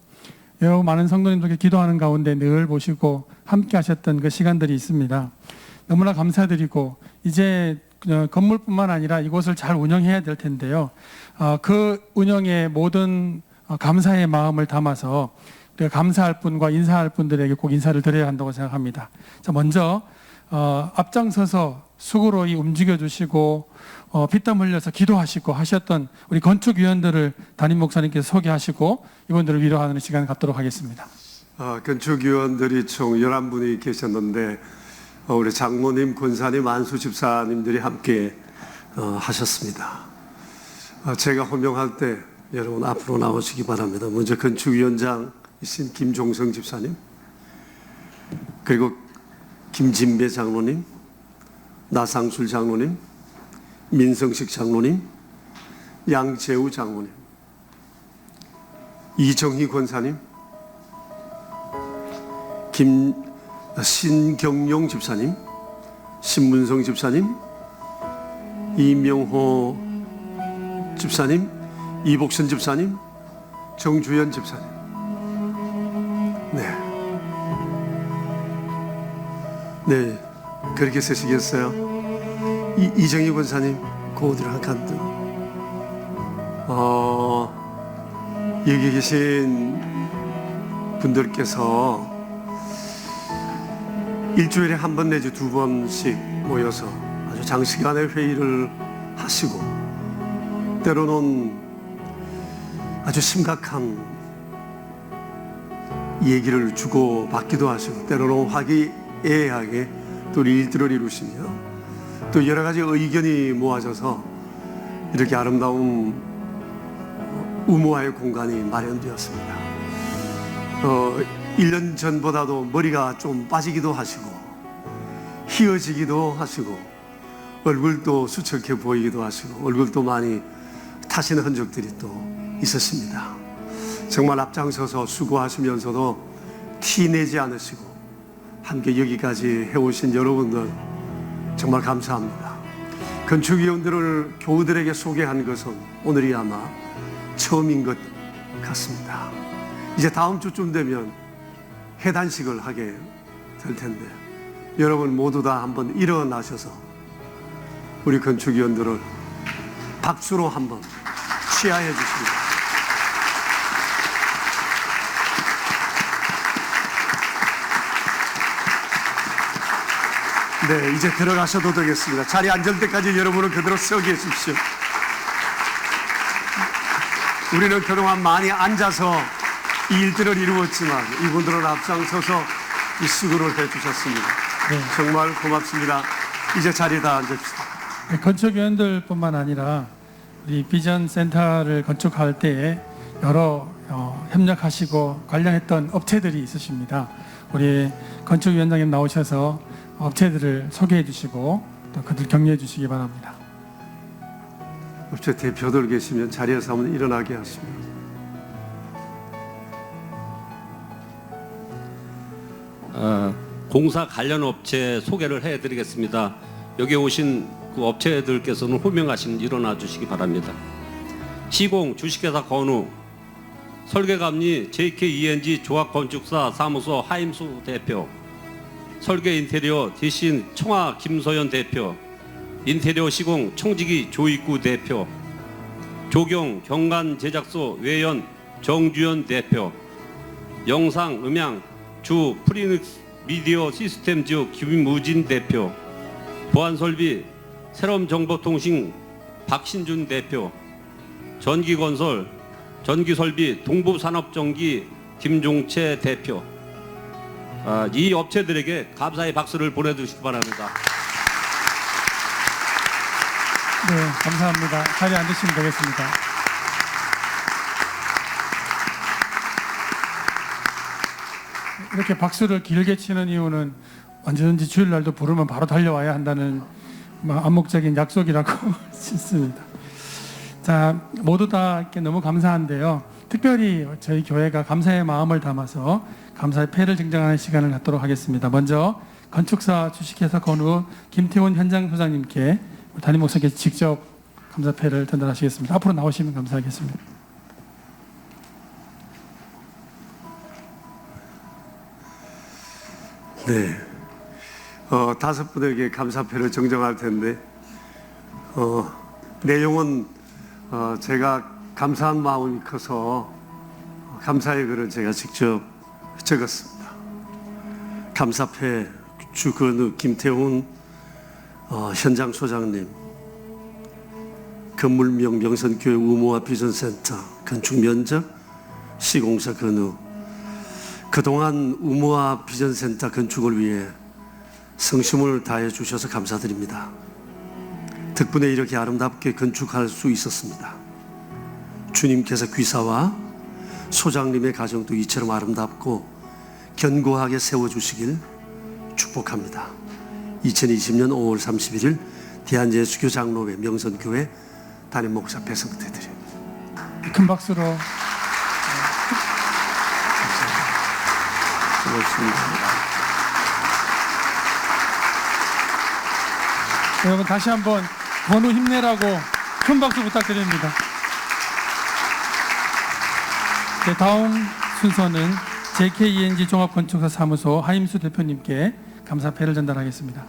여러 많은 성도님들께 기도하는 가운데 늘 보시고 함께 하셨던 그 시간들이 있습니다. 너무나 감사드리고 이제 건물뿐만 아니라 이곳을 잘 운영해야 될 텐데요. 그 운영의 모든 감사의 마음을 담아서 우리가 감사할 분과 인사할 분들에게 꼭 인사를 드려야 한다고 생각합니다. 자, 먼저 앞장서서 수고로 움직여주시고 피땀 흘려서 기도하시고 하셨던 우리 건축위원들을 담임 목사님께서 소개하시고 이분들을 위로하는 시간을 갖도록 하겠습니다. 건축위원들이 총 11분이 계셨는데 우리 장모님, 권사님, 안수 집사님들이 함께 하셨습니다. 제가 호명할 때 여러분 앞으로 나오시기 바랍니다. 먼저 건축위원장이신 김종성 집사님, 그리고 김진배 장로님, 나상술 장로님, 민성식 장로님, 양재우 장로님, 이정희 권사님, 신경용 집사님, 신문성 집사님, 이명호 집사님, 이복선 집사님, 정주연 집사님. 네, 그렇게 쓰시겠어요? 이정희 권사님, 고드를 한 칸 더. 여기 계신 분들께서 일주일에 한 번 내지 두 번씩 모여서 아주 장시간의 회의를 하시고 때로는 아주 심각한 얘기를 주고받기도 하시고 때로는 화기애애하게 또 일들을 이루시며 또 여러 가지 의견이 모아져서 이렇게 아름다운 의무화의 공간이 마련되었습니다. 1년 전보다도 머리가 좀 빠지기도 하시고 희어지기도 하시고 얼굴도 수척해 보이기도 하시고 얼굴도 많이 타시는 흔적들이 또 있었습니다. 정말 앞장서서 수고하시면서도 티내지 않으시고 함께 여기까지 해오신 여러분들 정말 감사합니다. 건축위원들을 교우들에게 소개한 것은 오늘이 아마 처음인 것 같습니다. 이제 다음 주쯤 되면 해단식을 하게 될 텐데 여러분 모두 다 한번 일어나셔서 우리 건축위원들을 박수로 한번 취하해 주십니다. 네, 이제 들어가셔도 되겠습니다. 자리에 앉을 때까지 여러분은 그대로 서 계십시오. 우리는 그동안 많이 앉아서 이 일들을 이루었지만 이분들은 앞장서서 이 수고를 해주셨습니다. 네. 정말 고맙습니다. 이제 자리에 다 앉읍시다. 건축위원들뿐만 아니라 우리 비전 센터를 건축할 때에 여러 협력하시고 관련했던 업체들이 있으십니다. 우리 건축위원장님 나오셔서 업체들을 소개해 주시고 또 그들 격려해 주시기 바랍니다. 업체 대표들 계시면 자리에서 한번 일어나게 하십니다. 공사 관련 업체 소개를 해드리겠습니다. 여기 오신 그 업체들께서는 호명하시면 일어나 주시기 바랍니다. 시공 주식회사 건우, 설계감리 JKENG 조합건축사 사무소 하임수 대표, 설계 인테리어 대신 청아 김소연 대표, 인테리어 시공 청지기 조익구 대표, 조경 경관 제작소 외연 정주연 대표, 영상 음향 주 프리닉스 미디어 시스템즈 김무진 대표, 보안설비 새롬정보통신 박신준 대표, 전기건설 전기설비 동부산업전기 김종채 대표, 이 업체들에게 감사의 박수를 보내주시기 바랍니다. 네, 감사합니다. 자리에 앉으시면 되겠습니다. 이렇게 박수를 길게 치는 이유는 언제든지 주일날도 부르면 바로 달려와야 한다는 암묵적인 약속이라고 싶습니다. 자, 모두 다 이렇게 너무 감사한데요. 특별히 저희 교회가 감사의 마음을 담아서 감사의 패를 증정하는 시간을 갖도록 하겠습니다. 먼저 건축사 주식회사 건우 김태훈 현장 소장님께 담임 목사님께서 직접 감사패를 전달하시겠습니다. 앞으로 나오시면 감사하겠습니다. 네, 5분에게 감사패를 정정할 텐데 내용은 제가 감사한 마음이 커서 감사의 글을 제가 직접 적었습니다. 감사패 주건우 김태훈 현장 소장님, 건물명 명선교회 우모와 비전센터 건축 면적 시공사 건우, 그동안 우모와 비전센터 건축을 위해 성심을 다해 주셔서 감사드립니다. 덕분에 이렇게 아름답게 건축할 수 있었습니다. 주님께서 귀사와 소장님의 가정도 이처럼 아름답고 견고하게 세워주시길 축복합니다. 2020년 5월 31일 대한예수교 장로회 명선교회 담임 목사 배성태 드립니다. 큰 박수로 고맙습니다. 여러분 다시 한번 건우 힘내라고 큰 박수 부탁드립니다. 네, 다음 순서는 JKENG 종합건축사 사무소 하임수 대표님께 감사패를 전달하겠습니다.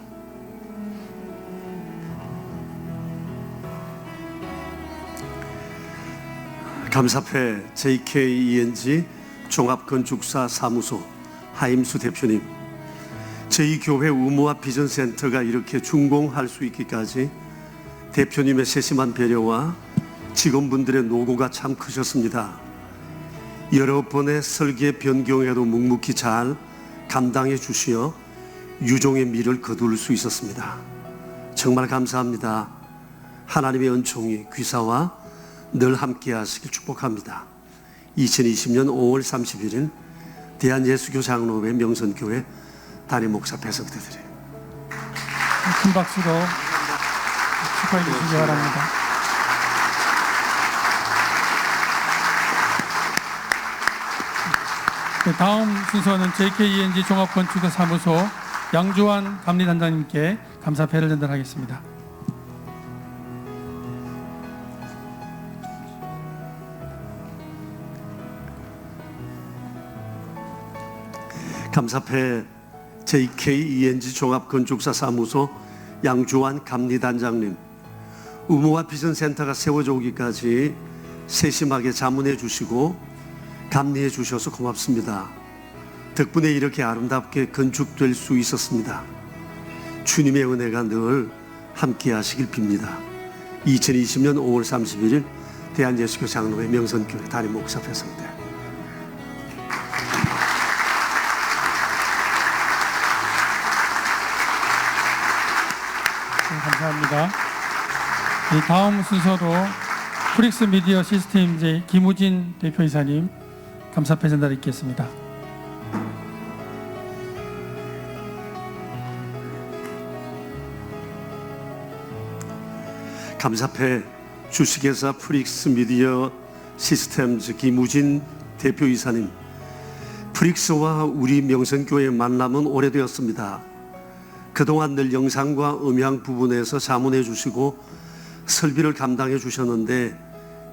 감사패 JKENG 종합건축사 사무소 하임수 대표님, 저희 교회 우모와 비전센터가 이렇게 준공할 수 있기까지 대표님의 세심한 배려와 직원분들의 노고가 참 크셨습니다. 여러 번의 설계 변경에도 묵묵히 잘 감당해 주시어 유종의 미를 거둘 수 있었습니다. 정말 감사합니다. 하나님의 은총이 귀사와 늘 함께 하시길 축복합니다. 2020년 5월 31일 대한예수교 장로회 명선교회 담임 목사 배성태 드립니다. 큰 박수로 축하해 주시기 바랍니다. 네, 다음 순서는 JKENG 종합건축사 사무소 양주환 감리단장님께 감사패를 전달하겠습니다. 감사패 JKENG 종합건축사 사무소 양주환 감리단장님, 우모와 비전센터가 세워져 오기까지 세심하게 자문해 주시고 감리해 주셔서 고맙습니다. 덕분에 이렇게 아름답게 건축될 수 있었습니다. 주님의 은혜가 늘 함께 하시길 빕니다. 2020년 5월 31일 대한예수교 장로회 명선교회 담임 목사 배성태. 감사합니다. 다음 순서로 프릭스 미디어 시스템 제 김우진 대표이사님 감사패 전달드리겠습니다. 감사패 주식회사 프릭스 미디어 시스템즈 김우진 대표이사님, 프릭스와 우리 명성교회의 만남은 오래되었습니다. 그동안 늘 영상과 음향 부분에서 자문해 주시고 설비를 감당해 주셨는데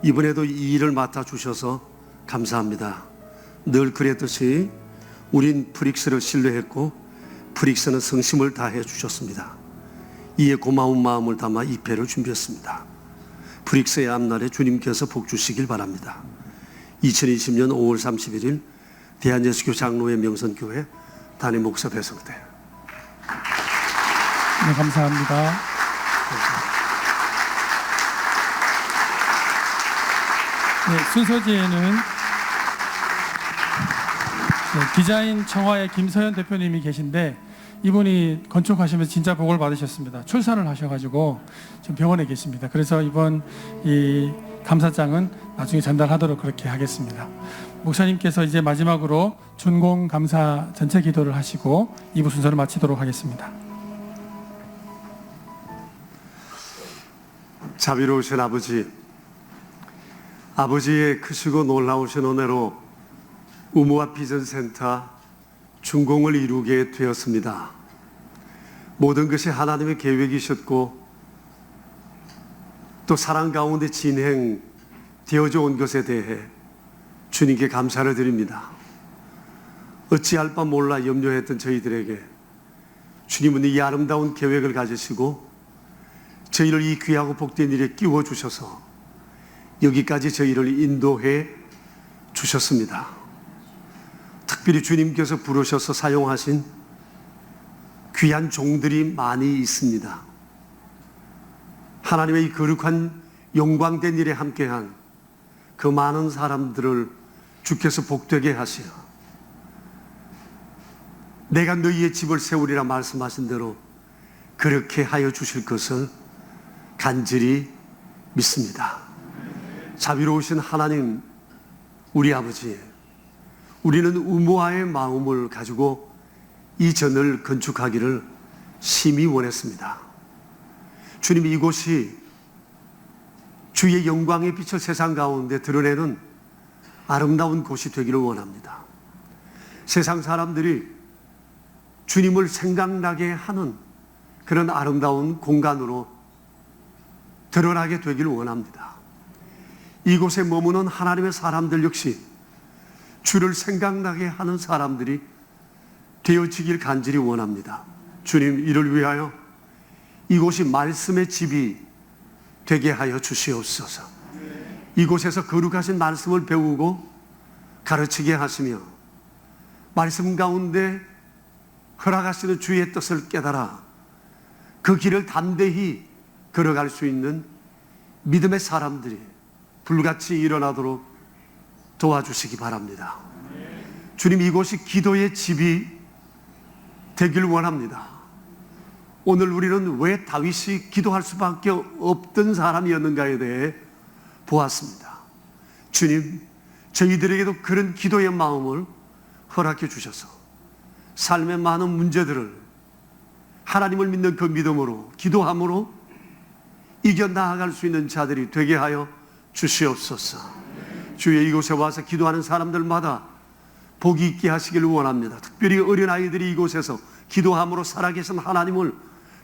이번에도 이 일을 맡아 주셔서 감사합니다. 늘 그랬듯이 우린 프릭스를 신뢰했고 프릭스는 성심을 다해 주셨습니다. 이에 고마운 마음을 담아 입회를 준비했습니다. 프릭스의 앞날에 주님께서 복 주시길 바랍니다. 2020년 5월 31일 대한예수교 장로회 명선교회 담임 목사 배성태. 네, 감사합니다. 네, 순서지에는 디자인 청화의 김서연 대표님이 계신데 이분이 건축하시면서 진짜 복을 받으셨습니다. 출산을 하셔가지고 지금 병원에 계십니다. 그래서 이번 이 감사장은 나중에 전달하도록 그렇게 하겠습니다. 목사님께서 이제 마지막으로 준공 감사 전체 기도를 하시고 2부 순서를 마치도록 하겠습니다. 자비로우신 아버지, 아버지의 크시고 놀라우신 은혜로 우무와 비전센터 준공을 이루게 되었습니다. 모든 것이 하나님의 계획이셨고 또 사랑 가운데 진행되어져 온 것에 대해 주님께 감사를 드립니다. 어찌할 바 몰라 염려했던 저희들에게 주님은 이 아름다운 계획을 가지시고 저희를 이 귀하고 복된 일에 끼워주셔서 여기까지 저희를 인도해 주셨습니다. 특별히 주님께서 부르셔서 사용하신 귀한 종들이 많이 있습니다. 하나님의 이 거룩한 영광된 일에 함께한 그 많은 사람들을 주께서 복되게 하시어 내가 너희의 집을 세우리라 말씀하신 대로 그렇게 하여 주실 것을 간절히 믿습니다. 자비로우신 하나님, 우리 아버지, 우리는 우모아의 마음을 가지고 이 전을 건축하기를 심히 원했습니다. 주님, 이곳이 주의 영광의 빛을 세상 가운데 드러내는 아름다운 곳이 되기를 원합니다. 세상 사람들이 주님을 생각나게 하는 그런 아름다운 공간으로 드러나게 되기를 원합니다. 이곳에 머무는 하나님의 사람들 역시 주를 생각나게 하는 사람들이 되어지길 간절히 원합니다. 주님, 이를 위하여 이곳이 말씀의 집이 되게 하여 주시옵소서. 이곳에서 거룩하신 말씀을 배우고 가르치게 하시며 말씀 가운데 허락하시는 주의 뜻을 깨달아 그 길을 담대히 걸어갈 수 있는 믿음의 사람들이 불같이 일어나도록 도와주시기 바랍니다. 주님, 이곳이 기도의 집이 되길 원합니다. 오늘 우리는 왜 다윗이 기도할 수밖에 없던 사람이었는가에 대해 보았습니다. 주님, 저희들에게도 그런 기도의 마음을 허락해 주셔서 삶의 많은 문제들을 하나님을 믿는 그 믿음으로 기도함으로 이겨나갈 수 있는 자들이 되게 하여 주시옵소서. 주의 이곳에 와서 기도하는 사람들마다 복이 있게 하시기를 원합니다. 특별히 어린아이들이 이곳에서 기도함으로 살아계신 하나님을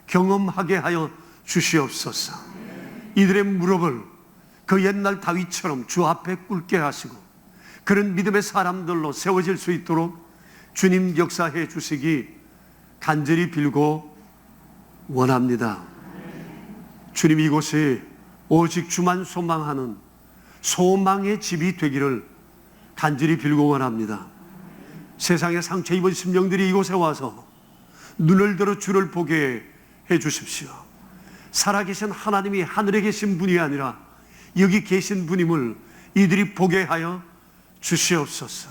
경험하게 하여 주시옵소서. 이들의 무릎을 그 옛날 다윗처럼 주 앞에 꿇게 하시고 그런 믿음의 사람들로 세워질 수 있도록 주님 역사해 주시기 간절히 빌고 원합니다. 주님, 이곳이 오직 주만 소망하는 소망의 집이 되기를 간절히 빌고 원합니다. 세상에 상처 입은 심령들이 이곳에 와서 눈을 들어 주를 보게 해 주십시오. 살아계신 하나님이 하늘에 계신 분이 아니라 여기 계신 분임을 이들이 보게 하여 주시옵소서.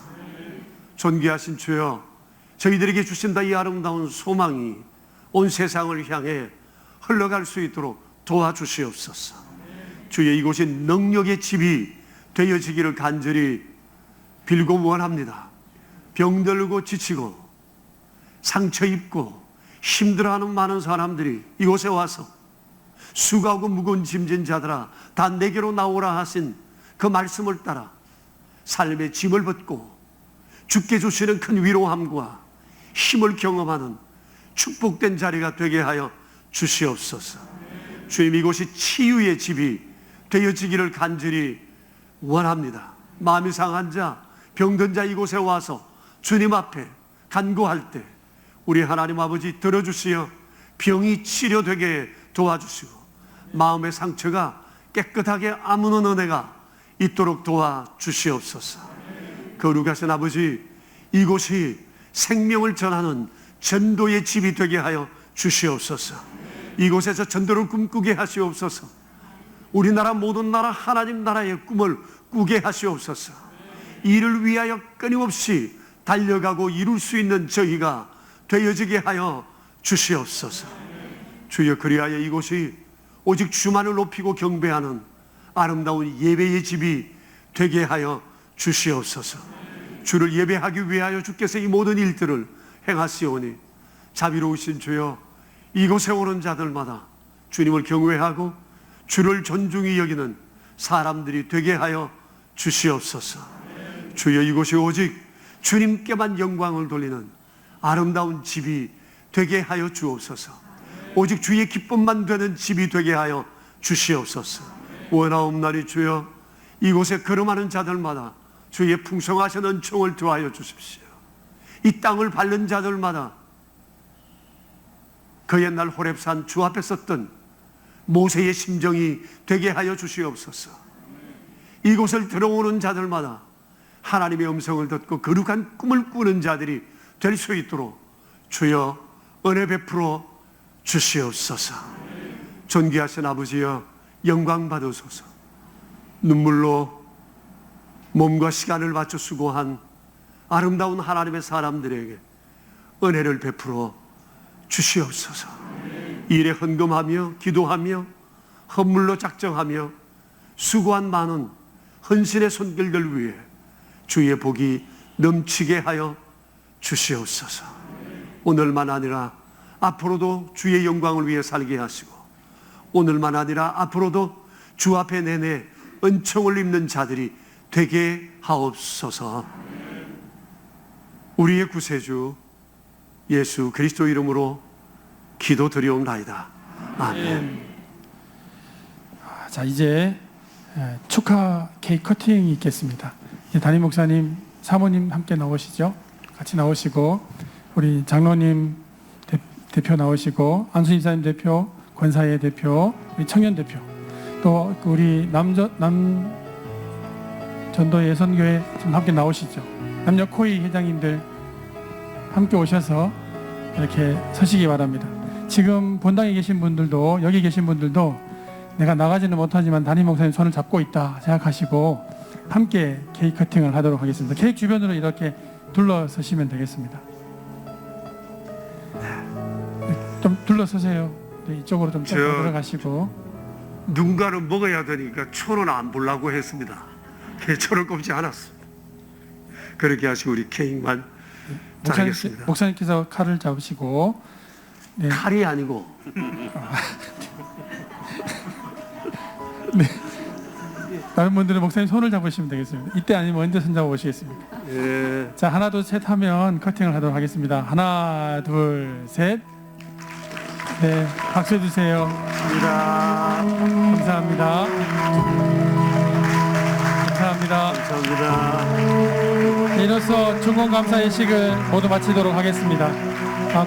존귀하신 주여, 저희들에게 주신다 이 아름다운 소망이 온 세상을 향해 흘러갈 수 있도록 도와주시옵소서. 주의 이곳이 능력의 집이 되어지기를 간절히 빌고 원합니다. 병들고 지치고 상처 입고 힘들어하는 많은 사람들이 이곳에 와서 수고하고 무거운 짐진 자들아 다 내게로 나오라 하신 그 말씀을 따라 삶의 짐을 벗고 주께 주시는 큰 위로함과 힘을 경험하는 축복된 자리가 되게 하여 주시옵소서. 주님, 이곳이 치유의 집이 되어지기를 간절히 원합니다. 마음이 상한 자, 병든 자 이곳에 와서 주님 앞에 간구할 때 우리 하나님 아버지 들어주시어 병이 치료되게 도와주시고 마음의 상처가 깨끗하게 아무는 은혜가 있도록 도와주시옵소서. 거룩하신 아버지, 이곳이 생명을 전하는 전도의 집이 되게 하여 주시옵소서. 이곳에서 전도를 꿈꾸게 하시옵소서. 우리나라 모든 나라 하나님 나라의 꿈을 꾸게 하시옵소서. 이를 위하여 끊임없이 달려가고 이룰 수 있는 저희가 되어지게 하여 주시옵소서. 주여, 그리하여 이곳이 오직 주만을 높이고 경배하는 아름다운 예배의 집이 되게 하여 주시옵소서. 주를 예배하기 위하여 주께서 이 모든 일들을 행하시오니 자비로우신 주여, 이곳에 오는 자들마다 주님을 경외하고 주를 존중히 여기는 사람들이 되게 하여 주시옵소서. 주여, 이곳이 오직 주님께만 영광을 돌리는 아름다운 집이 되게 하여 주옵소서. 오직 주의 기쁨만 되는 집이 되게 하여 주시옵소서. 원하옵나니 주여, 이곳에 걸음하는 자들마다 주의 풍성하신 은총을 더하여 주십시오. 이 땅을 밟는 자들마다 그 옛날 호렙산 주 앞에 섰던 모세의 심정이 되게 하여 주시옵소서. 이곳을 들어오는 자들마다 하나님의 음성을 듣고 거룩한 꿈을 꾸는 자들이 될 수 있도록 주여 은혜 베풀어 주시옵소서. 존귀하신 아버지여, 영광 받으소서. 눈물로 몸과 시간을 바쳐 수고한 아름다운 하나님의 사람들에게 은혜를 베풀어 주시옵소서. 일에 헌금하며 기도하며 헌물로 작정하며 수고한 많은 헌신의 손길들 위해 주의 복이 넘치게 하여 주시옵소서. 오늘만 아니라 앞으로도 주의 영광을 위해 살게 하시고, 오늘만 아니라 앞으로도 주 앞에 내내 은총을 입는 자들이 되게 하옵소서. 우리의 구세주 예수 그리스도 이름으로 기도드리옵나이다. 아멘. 자, 이제 축하 케이크 커팅이 있겠습니다. 이제 담임 목사님, 사모님 함께 나오시죠. 같이 나오시고, 우리 장로님 대표 나오시고, 안수 이사님 대표, 권사회 대표, 우리 청년 대표, 또 우리 전도 예선교회 좀 함께 나오시죠. 남녀 코이 회장님들 함께 오셔서 이렇게 서시기 바랍니다. 지금 본당에 계신 분들도, 여기 계신 분들도 내가 나가지는 못하지만 담임 목사님 손을 잡고 있다 생각하시고 함께 케이크 커팅을 하도록 하겠습니다. 케이크 주변으로 이렇게 둘러서시면 되겠습니다. 좀 둘러서세요. 네, 이쪽으로 좀 들어가시고. 누군가는 먹어야 되니까 초는 안 보려고 했습니다. 초를 꼽지 않았습니다. 그렇게 하시고 우리 케이크만 자르겠습니다. 목사님께서 칼을 잡으시고. 네. 칼이 아니고 네. 다른 분들은 목사님 손을 잡으시면 되겠습니다. 이때 아니면 언제 손 잡아보시겠습니까? 예. 자, 하나 둘 셋 하면 커팅을 하도록 하겠습니다. 하나 둘 셋. 네, 박수 해주세요. 감사합니다. 감사합니다. 감사합니다. 이로써 중공감사 예식을 모두 마치도록 하겠습니다.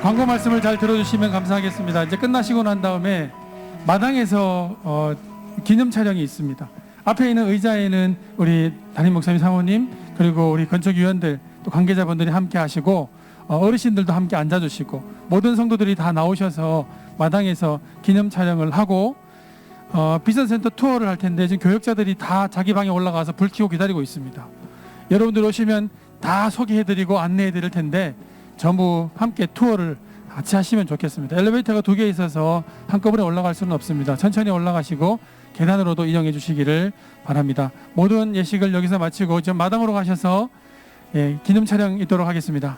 광고 말씀을 잘 들어주시면 감사하겠습니다. 이제 끝나시고 난 다음에 마당에서 기념 촬영이 있습니다. 앞에 있는 의자에는 우리 담임 목사님, 사모님, 그리고 우리 건축위원들, 또 관계자분들이 함께 하시고, 어르신들도 함께 앉아주시고, 모든 성도들이 다 나오셔서 마당에서 기념 촬영을 하고, 비전센터 투어를 할 텐데 지금 교역자들이 다 자기 방에 올라가서 불 켜고 기다리고 있습니다. 여러분들 오시면 다 소개해드리고 안내해드릴 텐데 전부 함께 투어를 같이 하시면 좋겠습니다. 엘리베이터가 2개 있어서 한꺼번에 올라갈 수는 없습니다. 천천히 올라가시고 계단으로도 이용해 주시기를 바랍니다. 모든 예식을 여기서 마치고 좀 마당으로 가셔서 기념 촬영 있도록 하겠습니다.